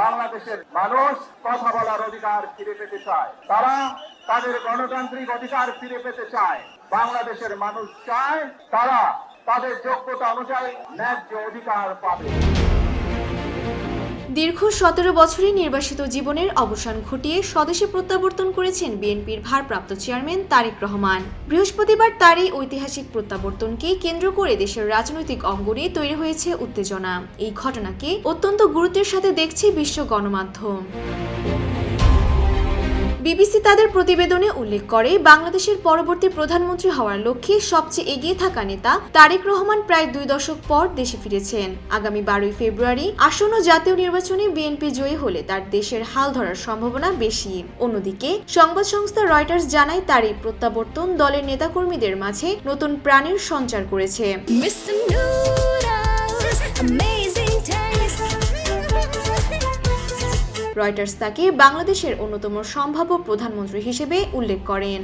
বাংলাদেশের মানুষ কথা বলার অধিকার ফিরে পেতে চায়, তারা তাদের গণতান্ত্রিক অধিকার ফিরে পেতে চায়। বাংলাদেশের মানুষ চায় তারা তাদের যোগ্যতা অনুযায়ী ন্যায্য অধিকার পাবে। দীর্ঘ 17 বছরের নির্বাসিত জীবনের অবসান ঘটিয়ে স্বদেশে প্রত্যাবর্তন করেছেন বিএনপির ভারপ্রাপ্ত চেয়ারম্যান তারেক রহমান। বৃহস্পতিবার তার এই ঐতিহাসিক প্রত্যাবর্তনকে কেন্দ্র করে দেশের রাজনৈতিক অঙ্গনে তৈরি হয়েছে উত্তেজনা। এই ঘটনাকে অত্যন্ত গুরুত্বের সাথে দেখছে বিশ্ব গণমাধ্যম। বিবিসি তাদের প্রতিবেদনে উল্লেখ করে, বাংলাদেশের পরবর্তী প্রধানমন্ত্রী হওয়ার লক্ষ্যে সবচেয়ে এগিয়ে থাকা নেতা তারেক রহমান প্রায় 2 দশক পর দেশে ফিরেছেন। আগামী 12 ফেব্রুয়ারি আসন্ন জাতীয় নির্বাচনে বিএনপি জয়ী হলে তার দেশের হাল ধরার সম্ভাবনা বেশি। অন্যদিকে সংবাদ সংস্থা রয়টার্স জানায়, তার এই প্রত্যাবর্তন দলের নেতাকর্মীদের মাঝে নতুন প্রাণের সঞ্চার করেছে। রয়টার্স তাকে বাংলাদেশের অন্যতম সম্ভাব্য প্রধানমন্ত্রী হিসেবে উল্লেখ করেন।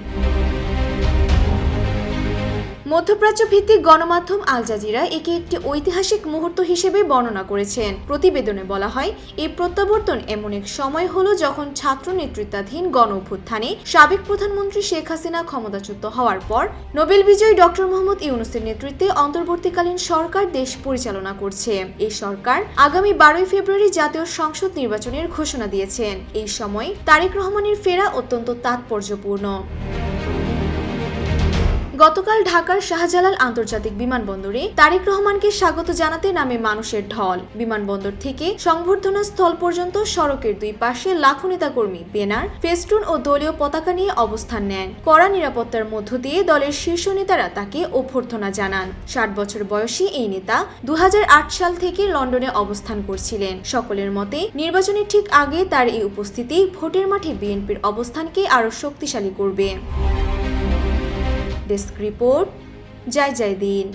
মধ্যপ্রাচ্য ভিত্তিক গণমাধ্যম আল জাজিরা একে একটি ঐতিহাসিক মুহূর্ত হিসেবে বর্ণনা করেছেন। প্রতিবেদনে বলা হয়, এই প্রত্যাবর্তন এমন এক সময় হলো যখন ছাত্র নেতৃত্বাধীন গণ অভ্যুত্থানে সাবেক প্রধানমন্ত্রী শেখ হাসিনা ক্ষমতাচ্যুত হওয়ার পর নোবেল বিজয়ী ডক্টর মোহাম্মদ ইউনূসের নেতৃত্বে অন্তর্বর্তীকালীন সরকার দেশ পরিচালনা করছে। এই সরকার আগামী 12 ফেব্রুয়ারি জাতীয় সংসদ নির্বাচনের ঘোষণা দিয়েছেন। এই সময় তারেক রহমানের ফেরা অত্যন্ত তাৎপর্যপূর্ণ। গতকাল ঢাকার শাহজালাল আন্তর্জাতিক বিমানবন্দরে তারেক রহমানকে স্বাগত জানাতে নামে মানুষের ঢল। বিমানবন্দর থেকে সংবর্ধনা স্থল পর্যন্ত সড়কের দুই পাশে লাখো নেতাকর্মী ব্যানার, ফেস্টুন ও দলীয় পতাকা নিয়ে অবস্থান নেন। কড়া নিরাপত্তার মধ্য দিয়ে দলের শীর্ষ নেতারা তাকে অভ্যর্থনা জানান। 60 বছর বয়সী এই নেতা 2008 সাল থেকে লন্ডনে অবস্থান করছিলেন। সকলের মতে, নির্বাচনের ঠিক আগে তার এই উপস্থিতি ভোটের মাঠে বিএনপির অবস্থানকে আরও শক্তিশালী করবে। ডেস্ক রিপোর্ট, জয় জয় দিন।